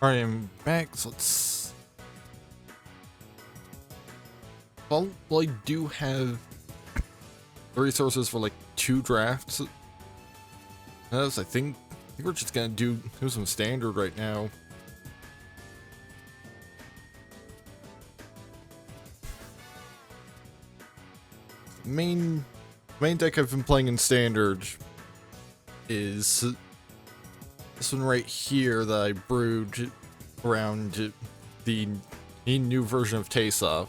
I am back, so let's... Well, I do have resources for like 2 drafts. As I think we're just gonna do some standard right now. Main deck I've been playing in standard is this one right here that I brewed around the new version of Tesa.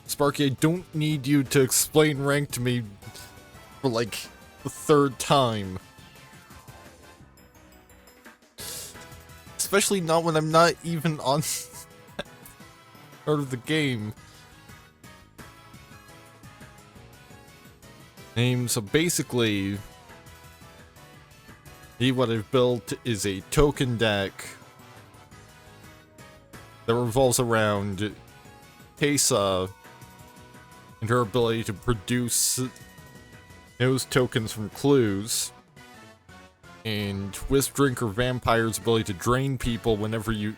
Sparky, I don't need you to explain rank to me for like the 3rd time. Especially not when I'm not even on part of the game. So basically, what I've built is a token deck that revolves around Tesa and her ability to produce those tokens from clues, and Wisp Drinker Vampire's ability to drain people whenever you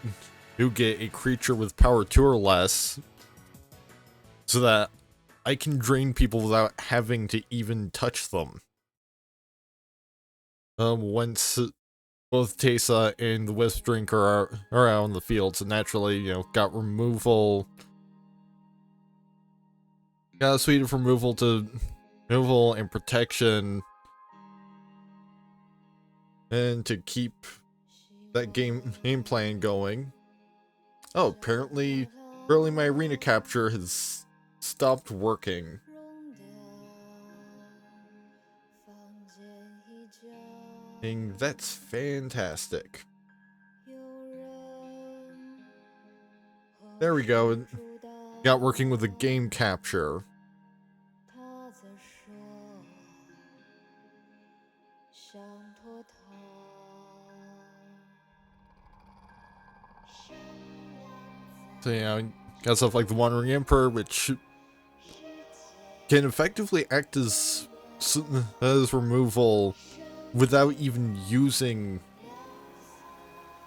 get a creature with power 2 or less, so that I can drain people without having to even touch them. Once both Tesa and the Wisp Drinker are out on the field, so naturally, got removal. Got a suite of removal and protection, and to keep that game plan going. Oh, apparently my arena capture has stopped working. And that's fantastic. There we go. Got working with the game capture. So got stuff like the Wandering Emperor, which can effectively act as removal without even using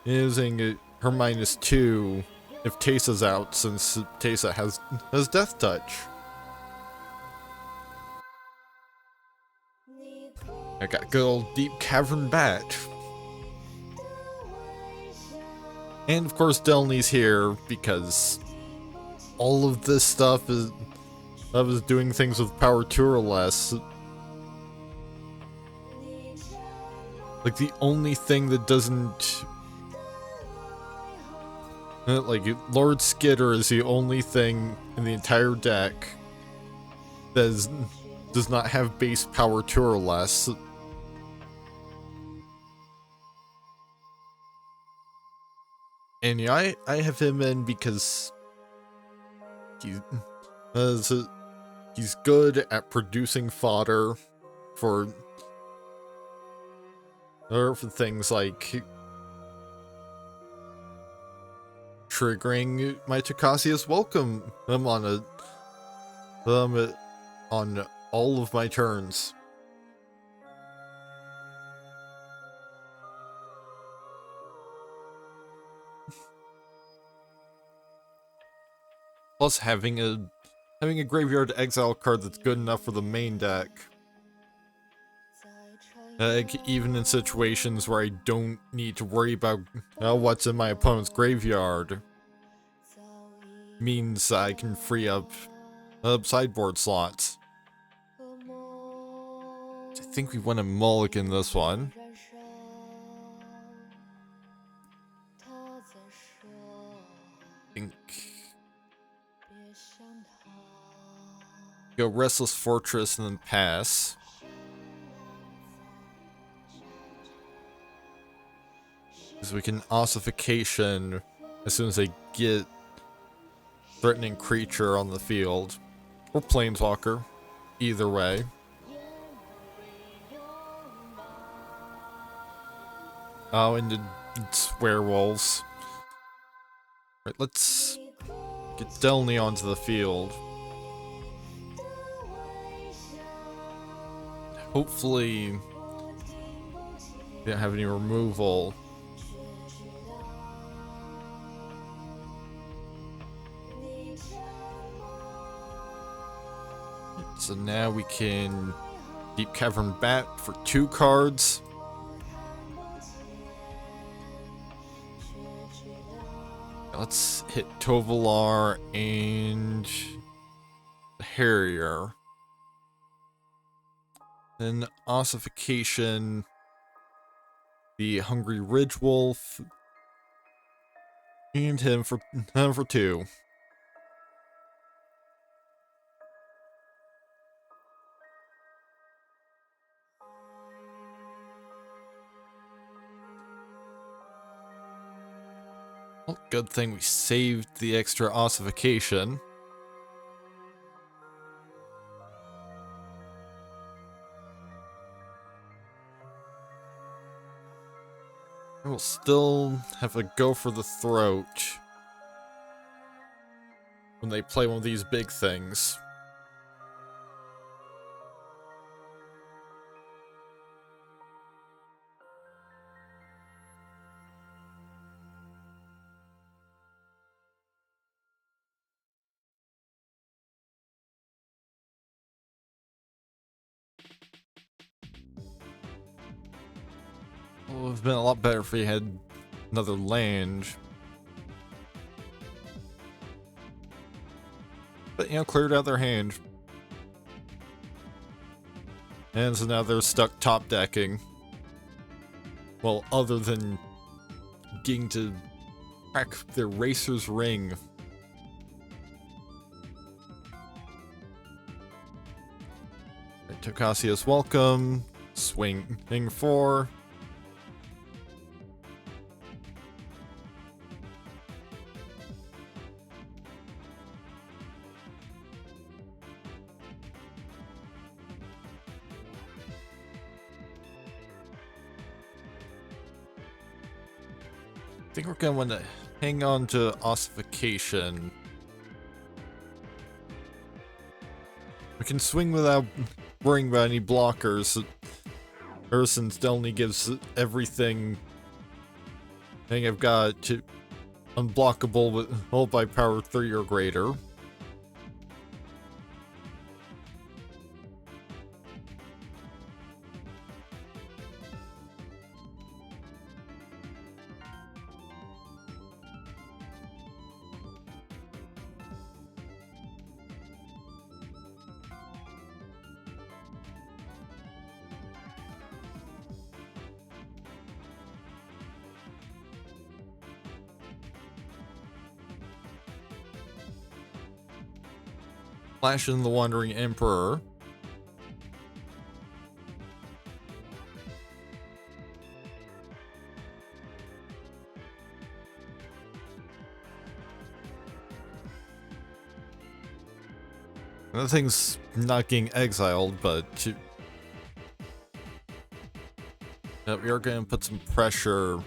her -2 if Tesa's out, since Tesa has Death Touch. I got good old Deep Cavern Bat. And of course Delny's here because all of this stuff is doing things with power 2 or less. Like, the only thing that doesn't... Like, Lord Skitter is the only thing in the entire deck that does not have base power 2 or less. And I have him in because he's good at producing fodder for things like triggering my Tocasius Welcome on all of my turns. Plus, having a graveyard exile card that's good enough for the main deck. Even in situations where I don't need to worry about what's in my opponent's graveyard, means I can free up sideboard slots. I think we want to mulligan this one. Go Restless Fortress and then pass. Because we can ossification as soon as I get threatening creature on the field. Or Planeswalker. Either way. Oh, and it's werewolves. Right, let's get Delny onto the field. Hopefully, they don't have any removal. So now we can Deep Cavern Bat for 2 cards. Let's hit Tovolar and the Harrier. Then Ossification, the Hungry Ridge Wolf, and him for 2. Well, good thing we saved the extra Ossification. We'll still have a go for the throat when they play one of these big things. It would have been a lot better if we had another land. But, you know, cleared out their hand. And so now they're stuck top decking. Well, other than getting to crack their Racer's Ring. Right, Tocasia's welcome. Swinging 4. I think we're going to want to hang on to Ossification. We can swing without worrying about any blockers. Urson's only gives everything I think I've got to unblockable with hold by power 3 or greater. Flash in the Wandering Emperor. That thing's not getting exiled, but we are going to put some pressure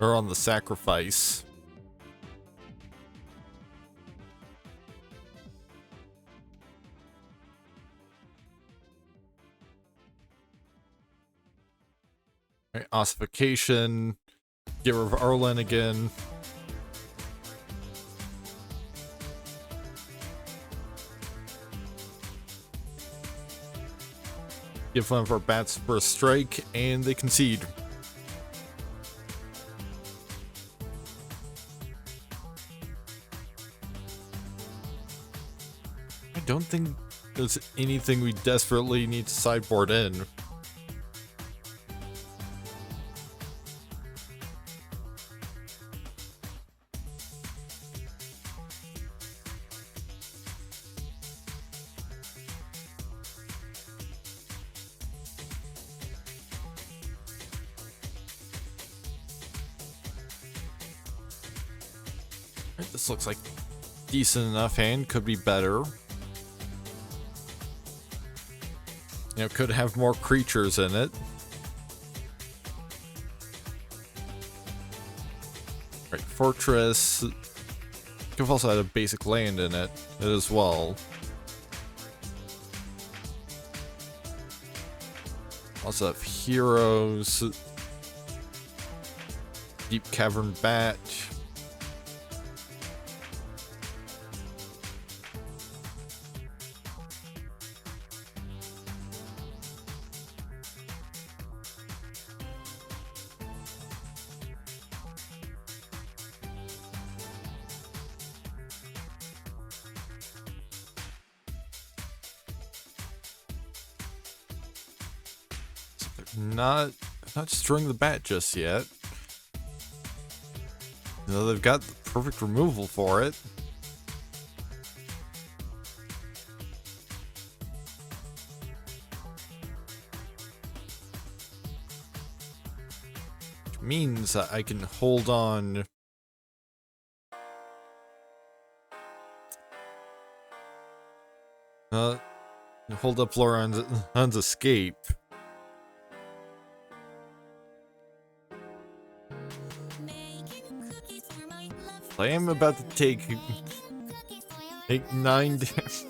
on the sacrifice. Right, Ossification, get rid of Arlen again. Give one of our bats for a strike, and they concede. I don't think there's anything we desperately need to sideboard in. This looks like decent enough hand, could be better. You know, could have more creatures in it. Right, Fortress. Could have also had a basic land in it as well. Also have Heroes. Deep Cavern Bat. not destroying the bat just yet. You know, they've got the perfect removal for it. Which means that I can hold on. Hold up Floron's escape. I am about to take 9 damage.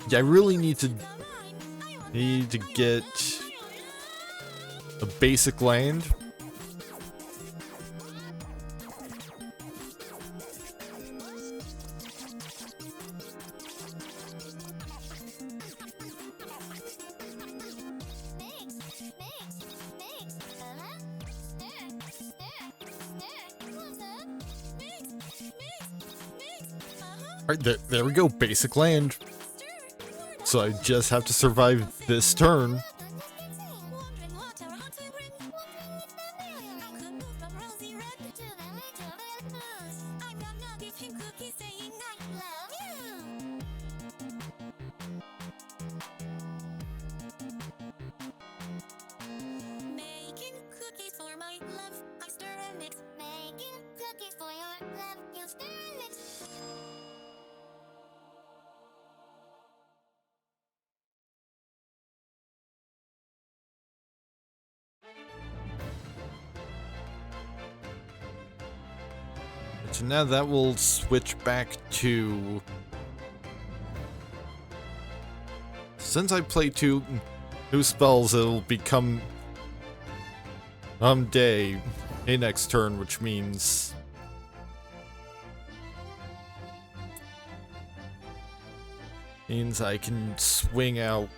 Yeah, I really need to get a basic land. Alright, there we go, basic land. So I just have to survive this turn. So now that will switch back to... Since I play two new spells, it'll become day next turn, which means I can swing out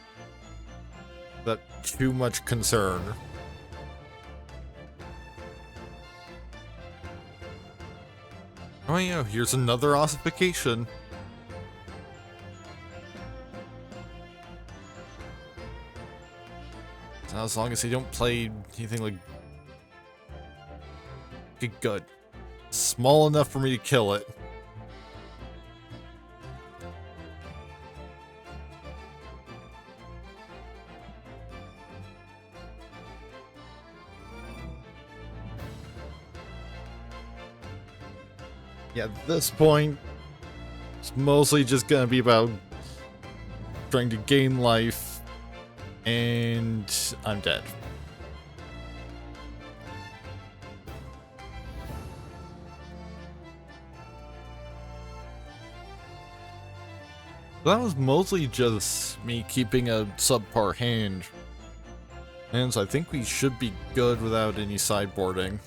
without too much concern. Oh yeah, here's another ossification. So as long as they don't play anything like... good. Small enough for me to kill it. Yeah, at this point, it's mostly just gonna be about trying to gain life, and I'm dead. That was mostly just me keeping a subpar hand, and so I think we should be good without any sideboarding.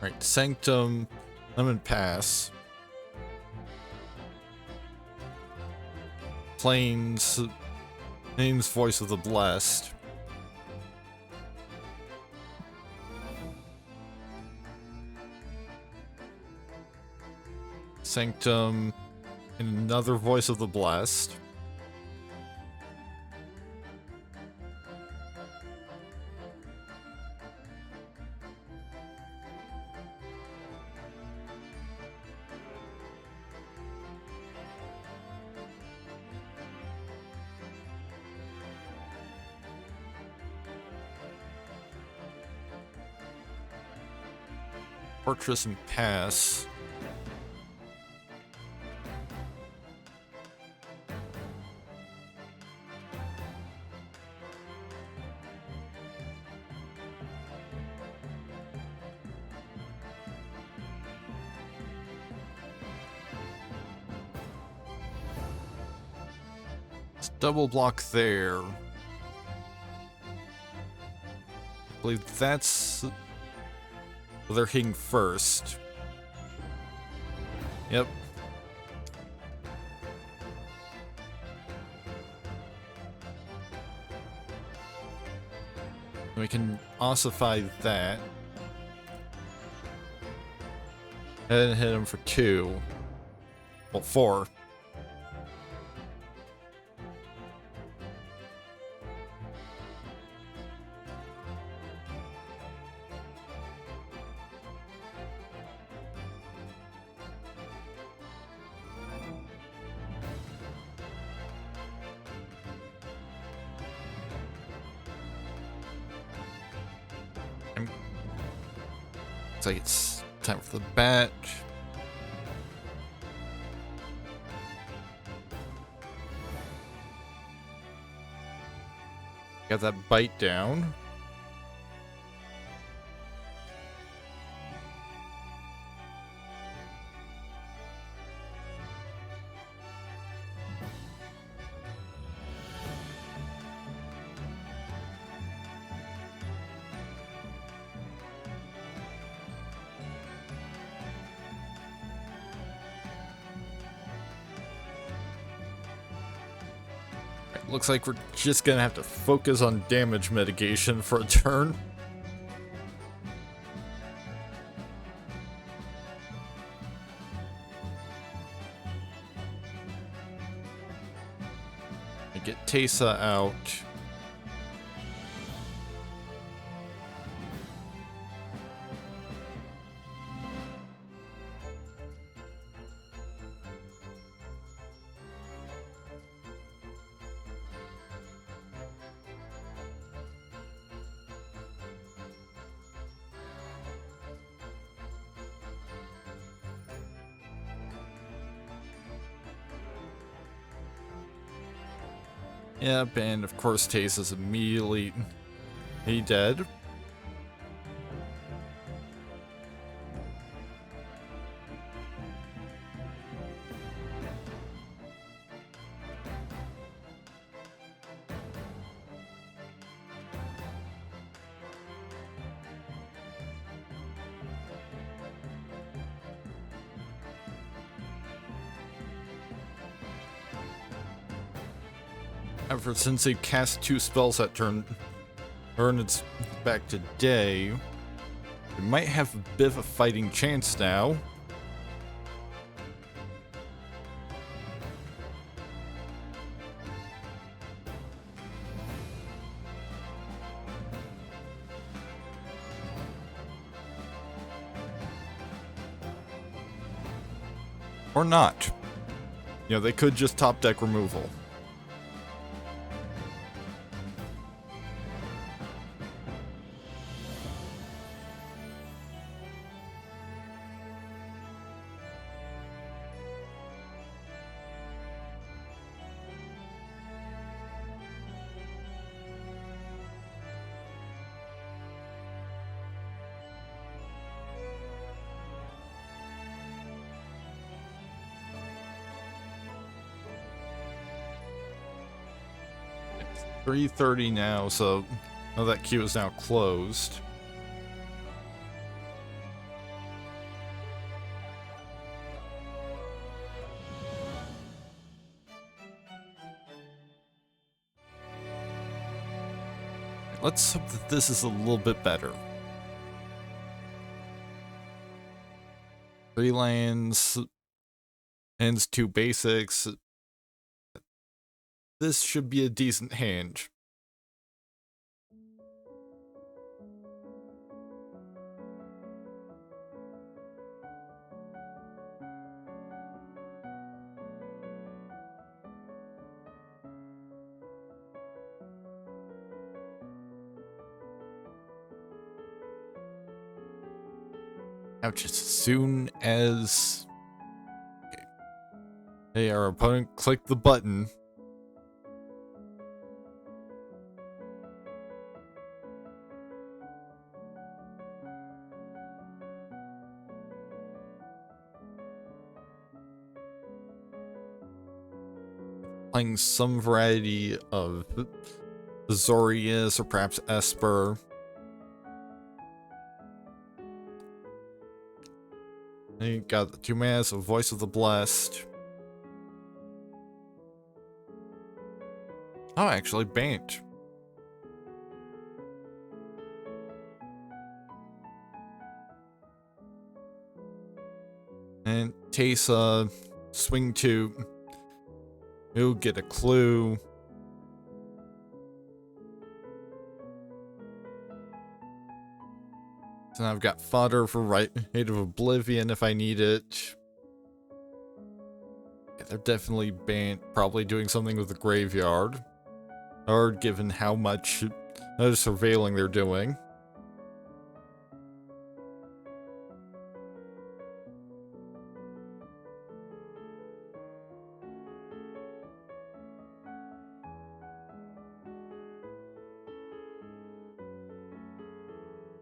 Right, Sanctum, Lemon Pass. Plains Voice of the Blessed. Sanctum, and another Voice of the Blessed. Fortress and Pass. Let's double block there. believe that's what they're hitting first. Yep. We can ossify that. And hit him for 2. Well, 4. Looks like it's time for the bat. Got that bite down. Looks like we're just gonna have to focus on damage mitigation for a turn. And get Teysa out. Yep, and of course Teysa's immediately dead. However, since they cast 2 spells that turn, and it's back to day, we might have a bit of a fighting chance now. Or not. You know, they could just top deck removal. It's 3:30 now, so now that queue is now closed. Let's hope that this is a little bit better. 3 lands, hands 2 basics. This should be a decent hand. Now just as soon as hey, our opponent clicked the button, playing some variety of Azorius or perhaps Esper. And you got the 2 manas of Voice of the Blessed. Oh, actually, Bant. And Teysa, swing 2. You'll get a clue. So now I've got fodder for Rite of Oblivion if I need it. Yeah, they're definitely Bant, probably doing something with the graveyard. Or given how much surveilling they're doing.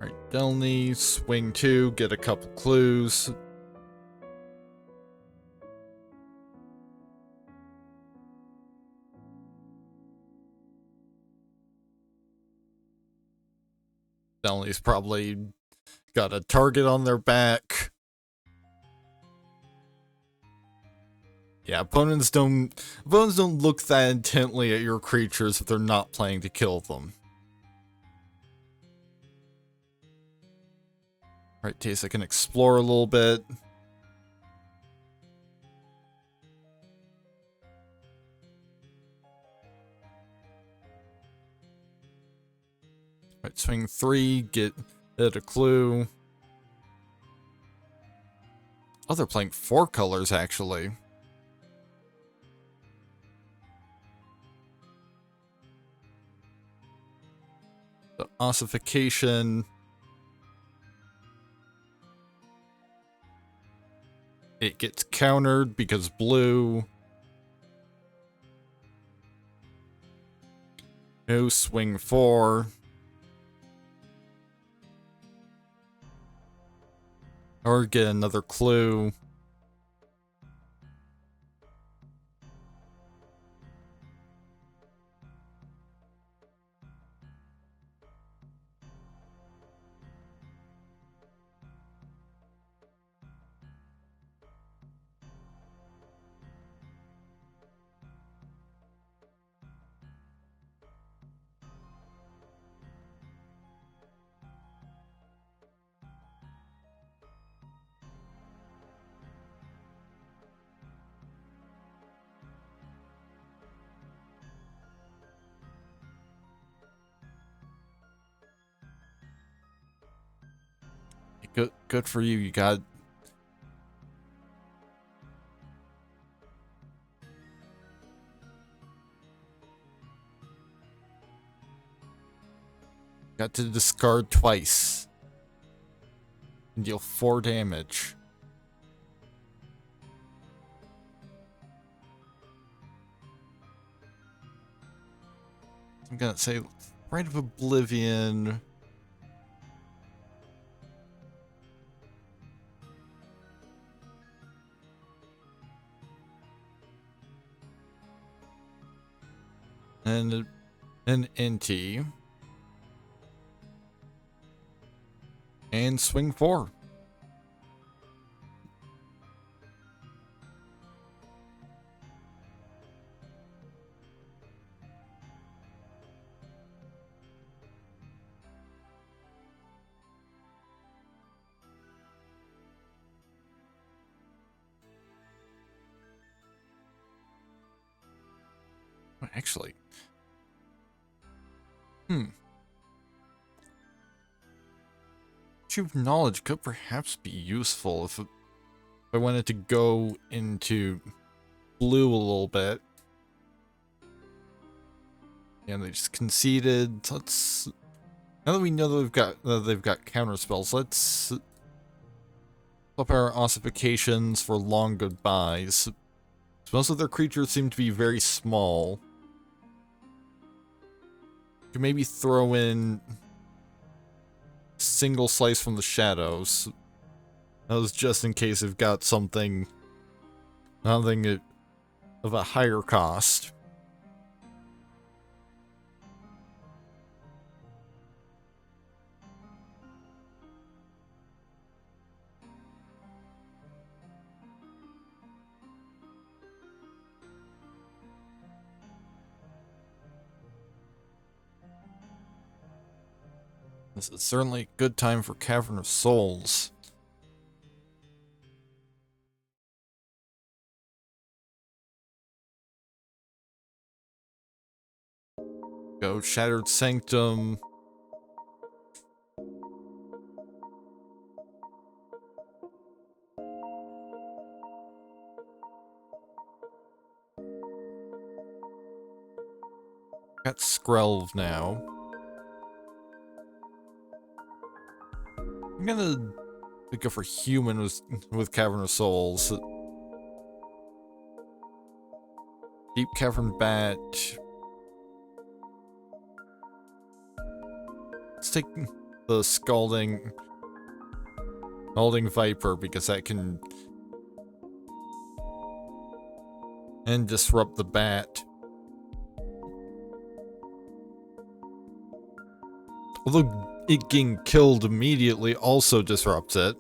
Alright, Delny, swing 2, get a couple clues. Delny's probably got a target on their back. Yeah, opponents don't look that intently at your creatures if they're not planning to kill them. Right, Teysa can explore a little bit. Right, swing 3, get it a clue. Oh, they're playing 4 colors, actually. The ossification. It gets countered because blue. No, swing 4. Or get another clue. Good for you. You got to discard twice and deal 4 damage. I'm gonna say Rite of Oblivion. And an NT. And swing 4. Actually. True knowledge could perhaps be useful if I wanted to go into blue a little bit. And they just conceded. Let's, now that we know that they've got counter spells, let's flip our ossifications for long goodbyes. Most of their creatures seem to be very small. You can maybe throw in single slice from the shadows. That was just in case they've got something of a higher cost. This is certainly a good time for Cavern of Souls. Go Shattered Sanctum. Got Skrelv now. I'm gonna go for human with Cavern of Souls. Deep Cavern Bat. Let's take the Scalding Viper because that can and disrupt the bat. Although it getting killed immediately also disrupts it.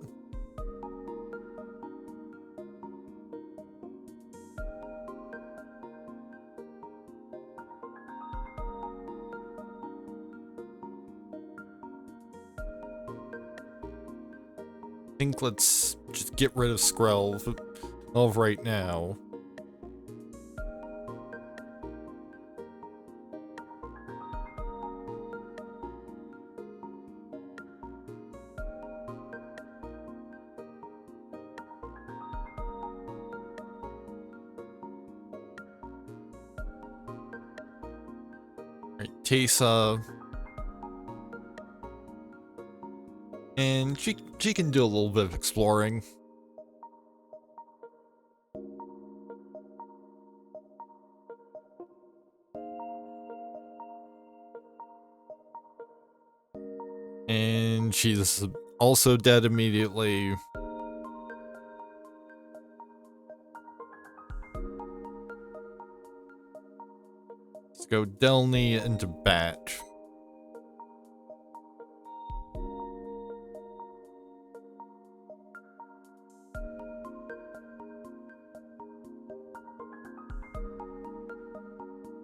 I think let's just get rid of Skrelv right now. Alright, Teysa. And she can do a little bit of exploring. And she's also dead immediately. Let's go Delny into Bat.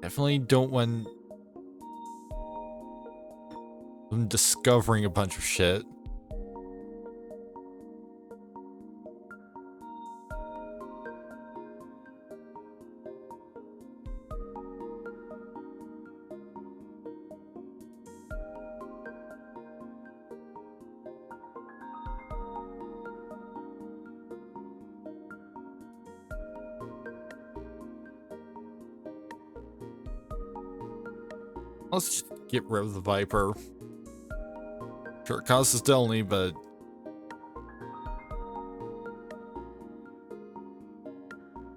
Definitely don't want them discovering a bunch of shit. Let's just get rid of the Viper. Sure, it causes Delny, but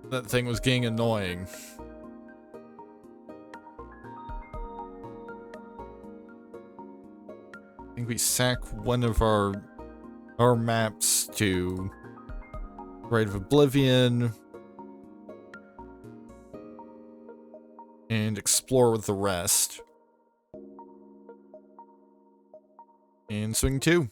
that thing was getting annoying. I think we sack one of our maps to Rite of Oblivion and explore with the rest. And swing 2.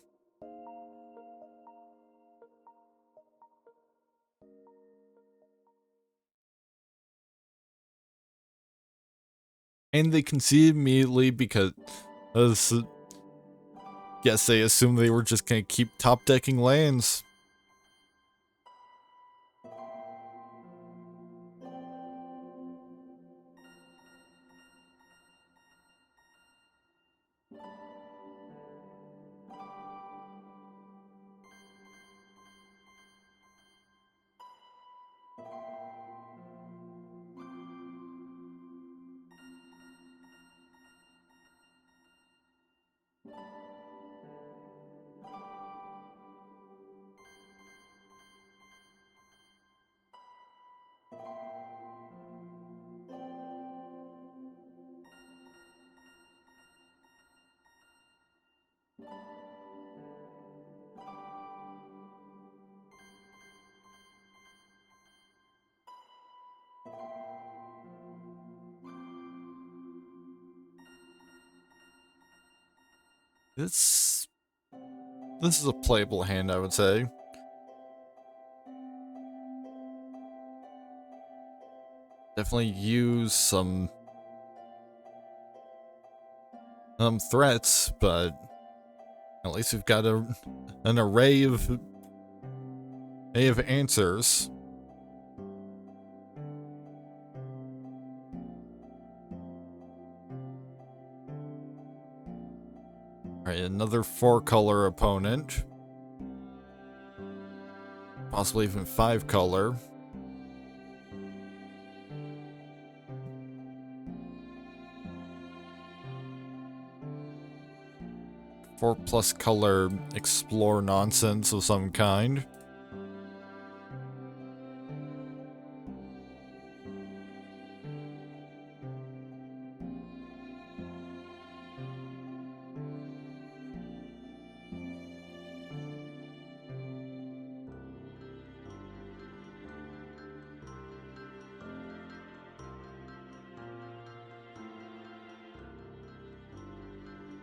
And they conceded immediately because guess they assumed they were just gonna keep top decking lands. This is a playable hand, I would say. Definitely use some threats, but At least we've got an array of answers. Alright, another 4-color opponent. Possibly even 5-color. Four-plus color explore nonsense of some kind.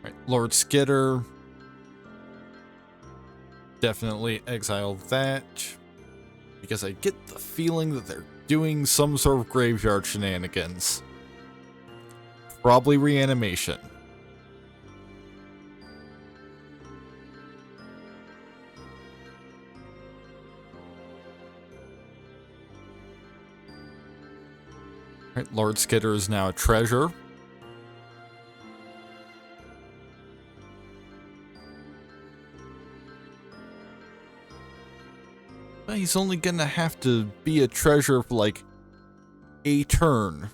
Right, Lord Skitter. Definitely exile that. Because I get the feeling that they're doing some sort of graveyard shenanigans. Probably reanimation. Right, Lord Skitter is now a treasure. But he's only gonna have to be a treasure for like a turn.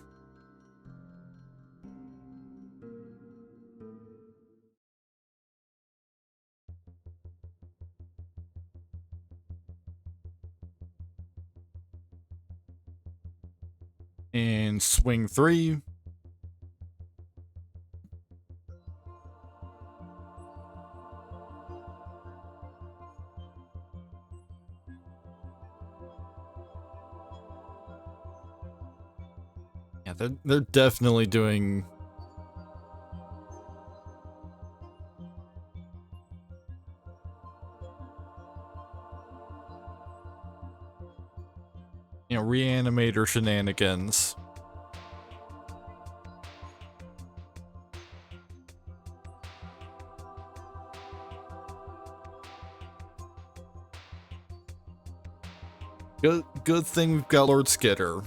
And swing 3. Yeah, they're definitely doing reanimator shenanigans. Good thing we've got Lord Skitter.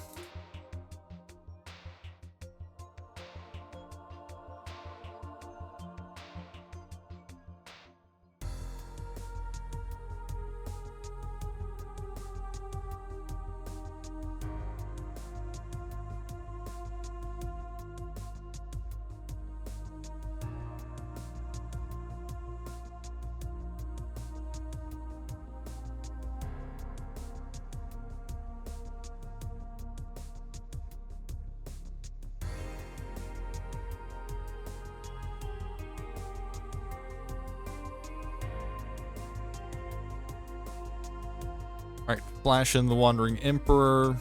Alright, flash in the Wandering Emperor.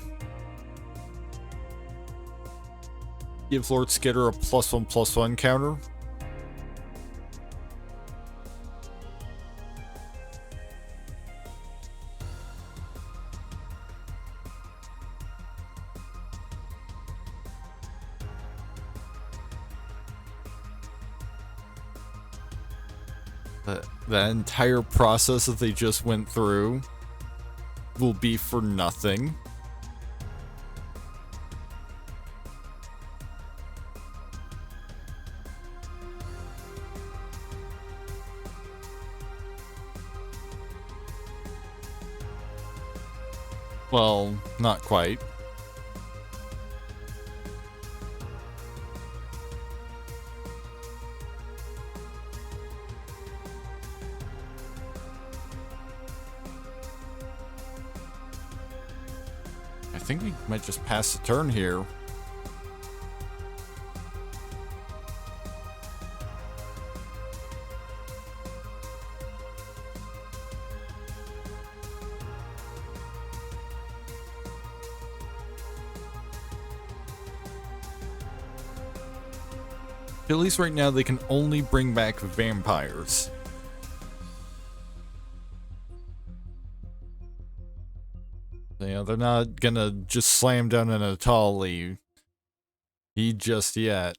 Give Lord Skitter a +1/+1 counter. That entire process that they just went through will be for nothing. Well, not quite. I think we might just pass the turn here. At least right now they can only bring back vampires. Yeah, they're not gonna just slam down an Atali just yet.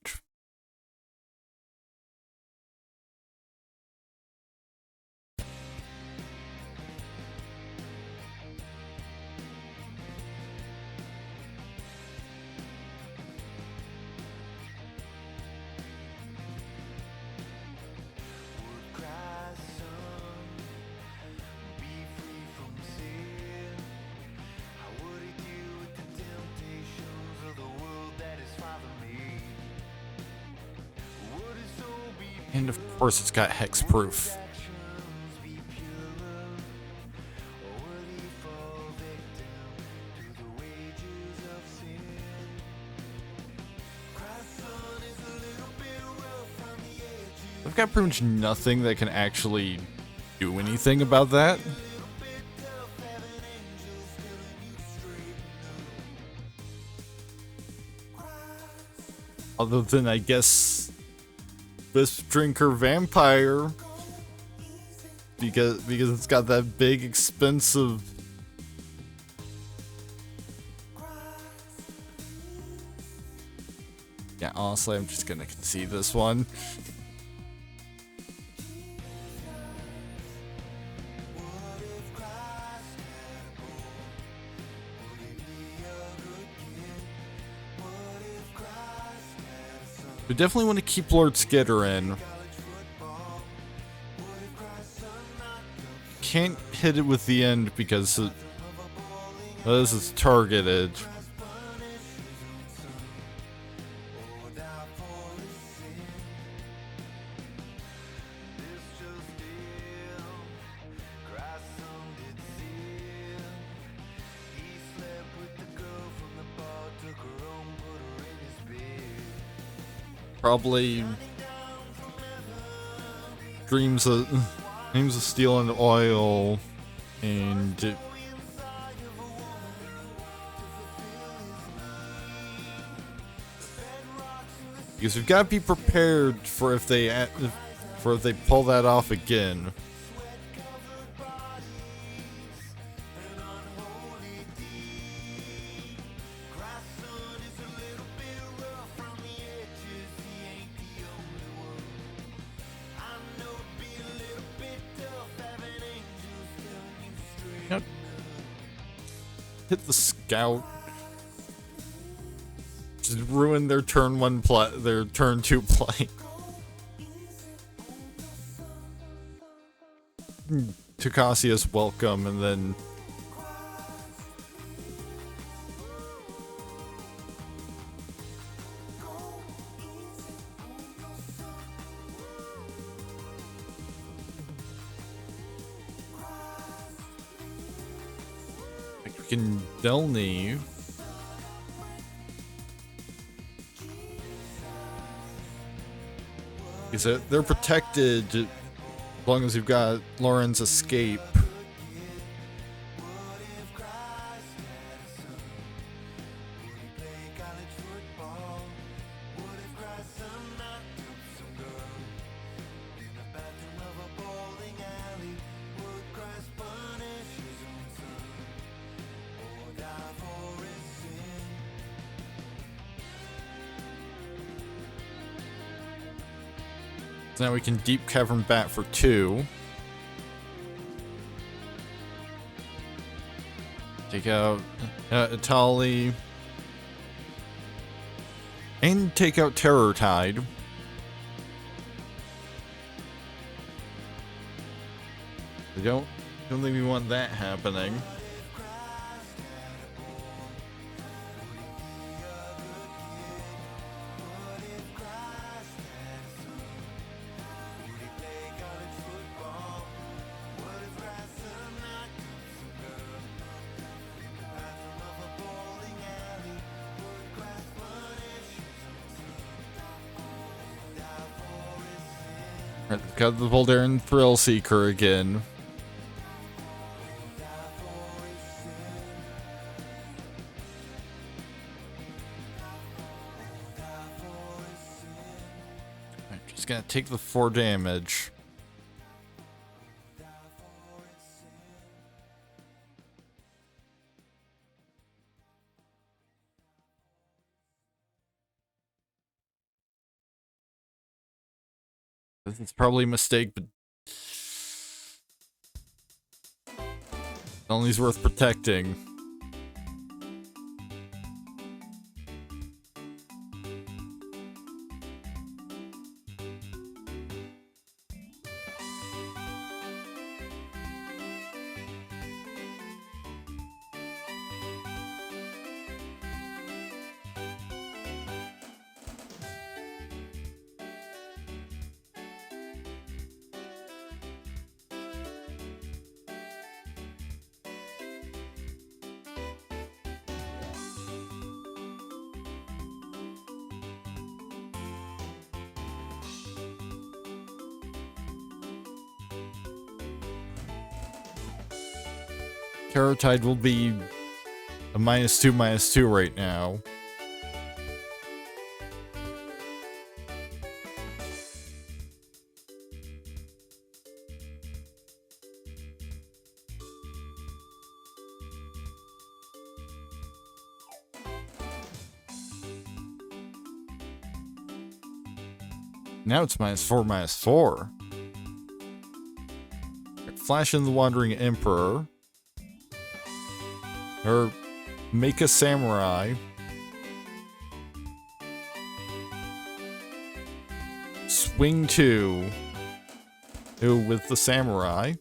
And of course it's got hexproof. I've got pretty much nothing that can actually do anything about that. Other than, I guess, Wisp Drinker Vampire. Because it's got that big, expensive... Yeah, honestly, I'm just gonna concede this one. We definitely want to keep Lord Skitter in. Can't hit it with the end because this is targeted. Probably dreams of steel and oil, and because we've got to be prepared for if they pull that off again. Hit the scout. Just ruin their turn 1 play, their turn 2 play. Tocasia's welcome, and then we can Delny. Because they're protected as long as you've got Lauren's escape. So now we can Deep Cavern Bat for 2. Take out Itali. And take out Terror Tide. I don't think we want that happening. Got the Voldaren Thrill Seeker again. I'm just gonna take the 4 damage. It's probably a mistake, but only's worth protecting. Terror Tide will be a -2/-2 right now. Now it's -4/-4. Flash in the Wandering Emperor. Or make a samurai. Swing 2. With the samurai.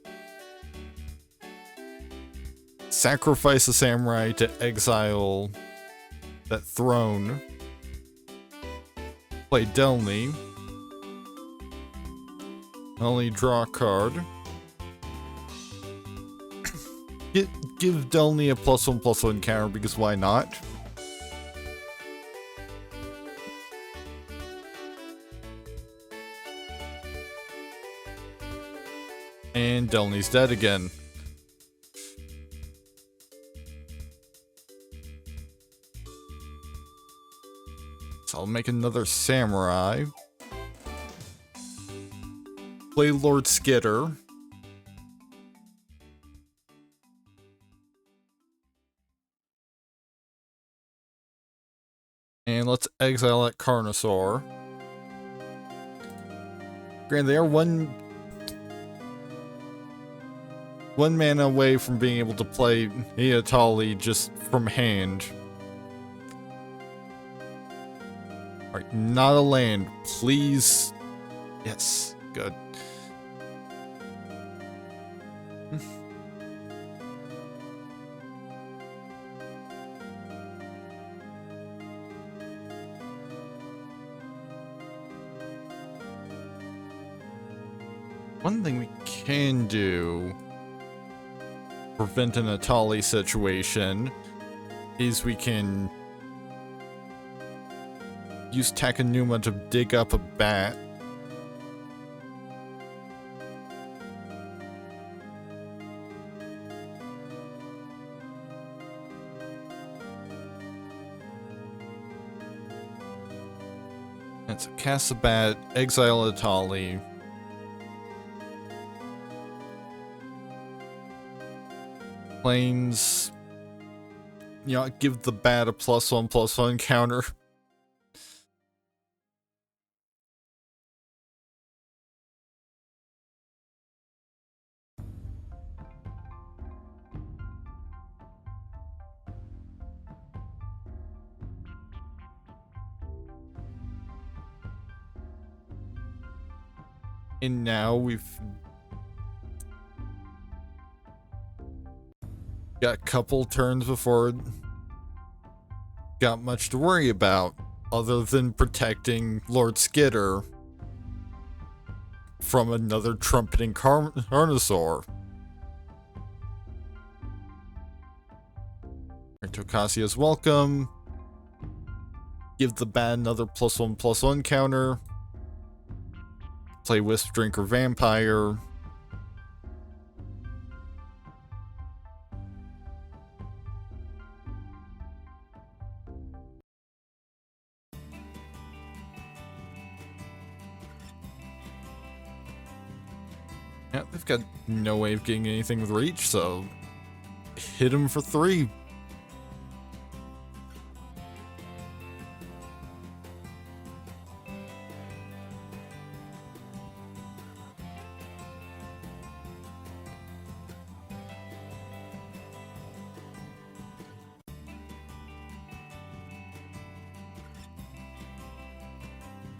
Sacrifice a samurai to exile that throne. Play Delny. Only draw a card. Give Delny a +1/+1 counter because why not? And Delny's dead again. So I'll make another samurai. Play Lord Skitter. And let's exile that Carnosaur. Granted, they are one mana away from being able to play Iatali just from hand. Alright, not a land. Please. Yes, good. One thing we can do to prevent an Atali situation is we can use Takanuma to dig up a bat. And so cast a bat, exile Atali. Planes, you know, give the bat a +1/+1 counter. And now we've got a couple turns before got much to worry about, other than protecting Lord Skitter from another trumpeting Carnosaur. Tokasia's welcome. Give the bat another +1/+1 counter. Play Wisp Drinker Vampire. Yeah, they've got no way of getting anything with reach, so hit him for 3.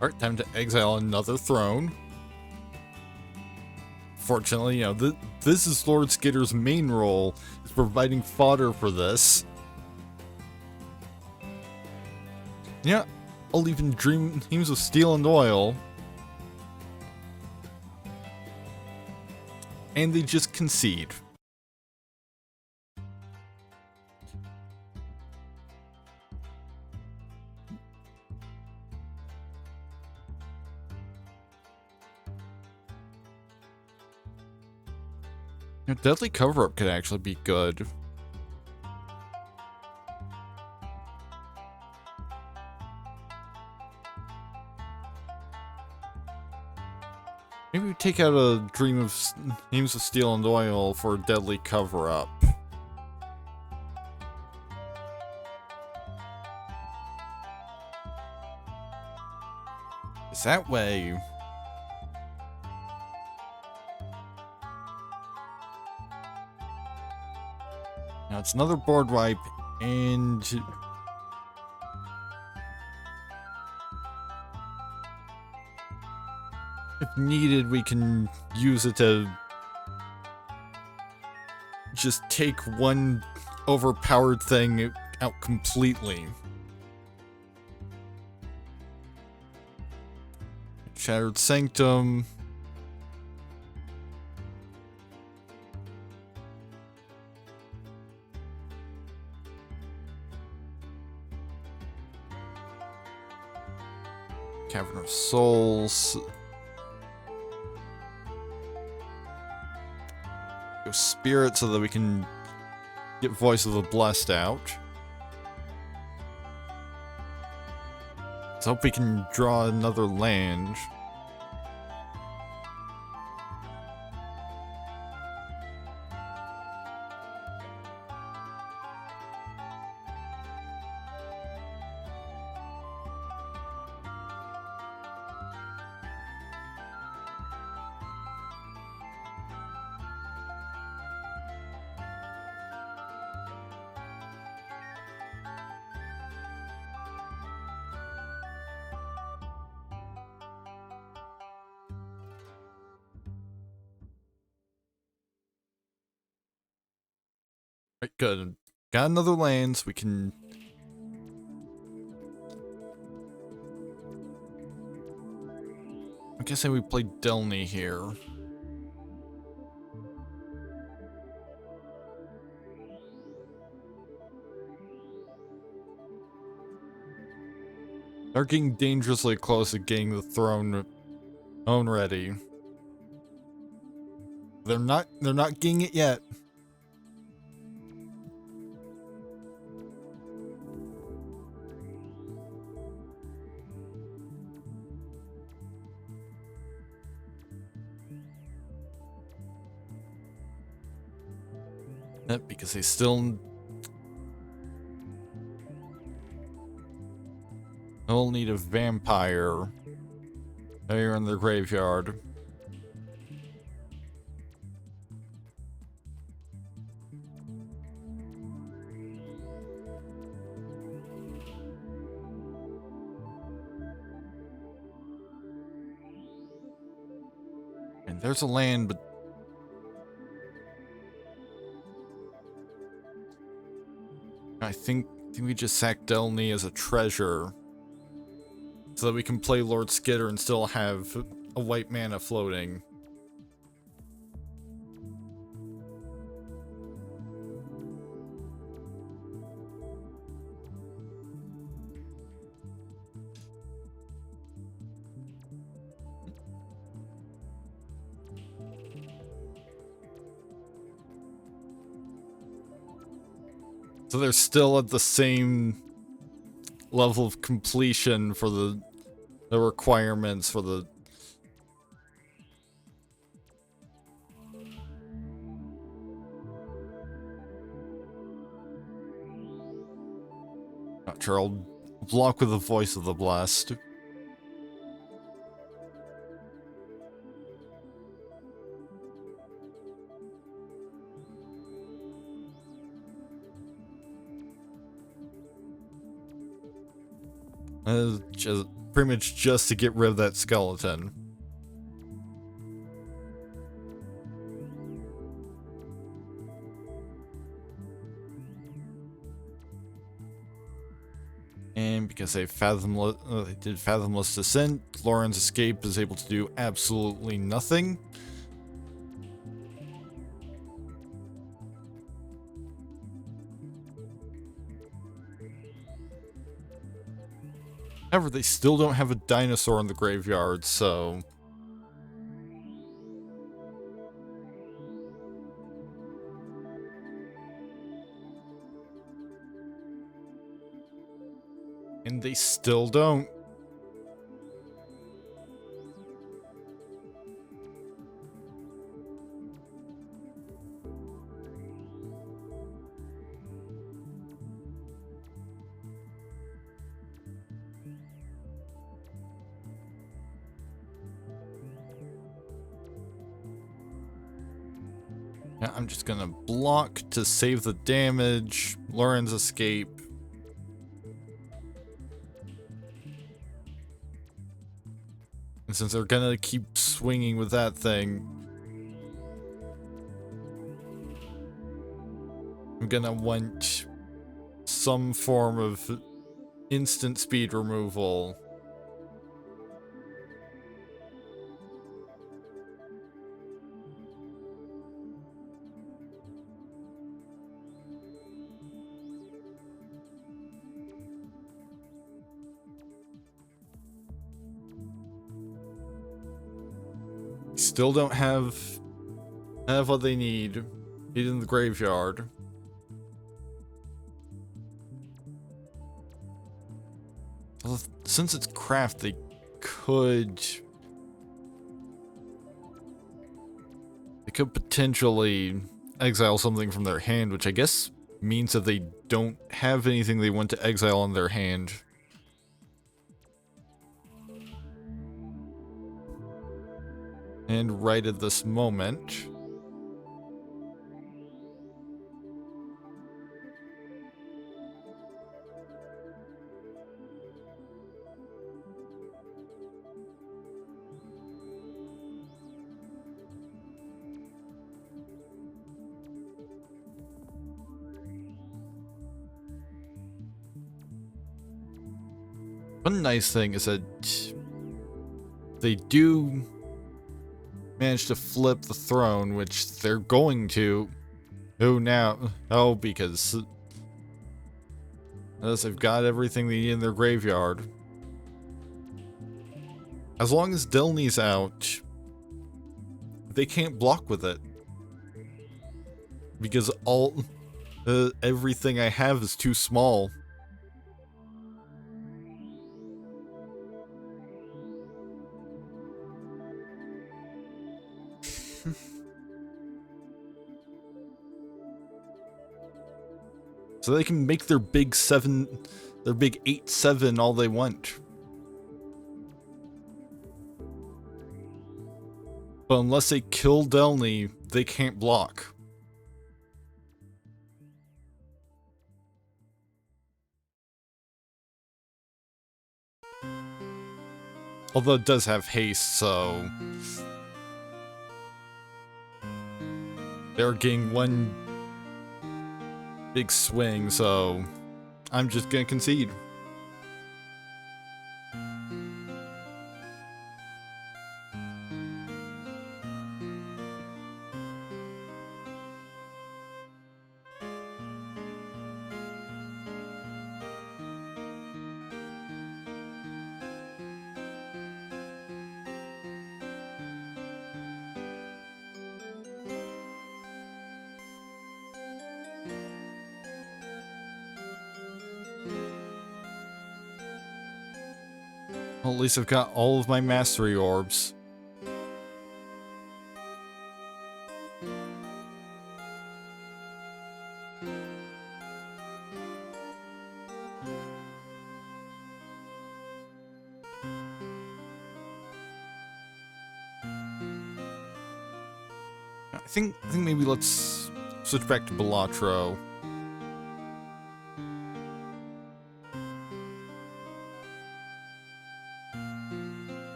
Alright, time to exile another throne. Fortunately, you know, this is Lord Skitter's main role, is providing fodder for this. Yeah, I'll even dream teams of steel and oil. And they just concede. Deadly Cover-Up could actually be good. take out a Dreams of Steel and Oil for a deadly cover-up. It's that way. Now it's another board wipe, and if needed, we can use it to just take one overpowered thing out completely. Shattered Sanctum. Cavern of Souls. Go Spirit so that we can get Voice of the Blessed out. Let's hope we can draw another land. Right, good. Got another land, so we can... I guess we play Delny here. They're getting dangerously close to getting the throne ready. They're not getting it yet. Because they still need a vampire there in their graveyard. And there's a land, but I think we just sack Delny as a treasure so that we can play Lord Skitter and still have a white mana floating. So they're still at the same level of completion for the requirements for the... Not sure, I'll block with the Voice of the Blessed. Just pretty much just to get rid of that skeleton. And because they did Fathomless Descent, Lauren's Escape is able to do absolutely nothing. However, they still don't have a dinosaur in the graveyard, so... And they still don't. Yeah, I'm just gonna block to save the damage. Lauren's escape. And since they're gonna keep swinging with that thing, I'm gonna want some form of instant speed removal. Still don't have what they need. Need in the graveyard. Well, since it's craft, they could potentially exile something from their hand, which I guess means that they don't have anything they want to exile in their hand. And right at this moment, one nice thing is that they do manage to flip the throne, which they're going to. Oh, now. Oh, because they've got everything they need in their graveyard. As long as Delny's out, they can't block with it. Because everything I have is too small. So they can make their big 8/7 all they want. But unless they kill Delny, they can't block. Although it does have haste, so they're getting one big swing, so I'm just gonna concede. Well, at least I've got all of my mastery orbs. I think maybe let's switch back to Balatro.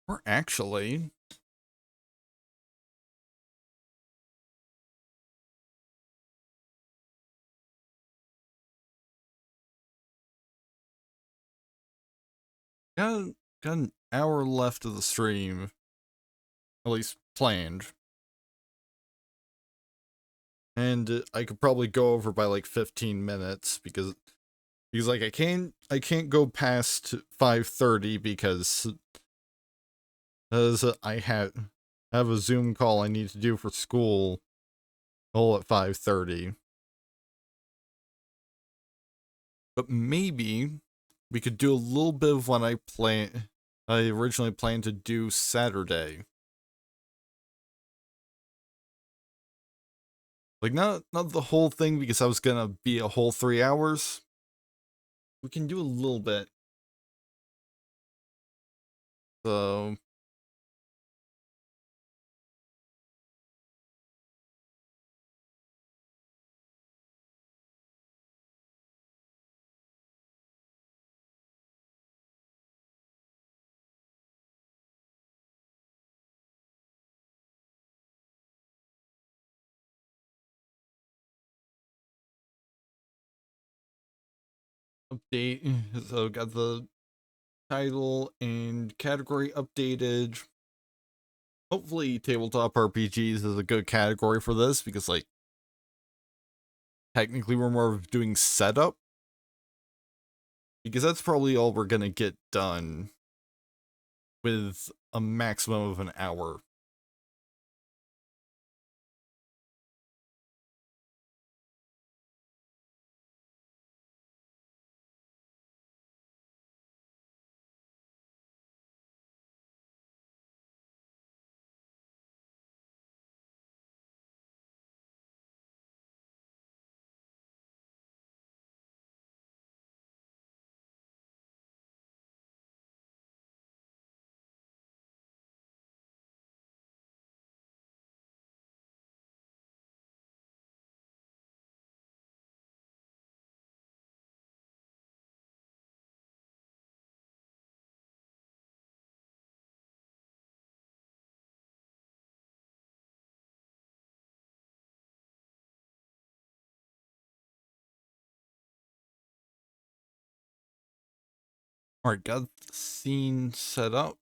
Or actually, got an hour left of the stream, at least planned. And I could probably go over by like 15 minutes because like I can't go past 5:30 because I have a Zoom call I need to do for school all at 5:30. But maybe we could do a little bit of what I originally planned to do Saturday. Like, not the whole thing, because I was gonna be a whole 3 hours. We can do a little bit. So, update. So, got the title and category updated. Hopefully, tabletop RPGs is a good category for this, because, like, technically we're more of doing setup. Because that's probably all we're gonna get done with a maximum of an hour. Alright, got the scene set up.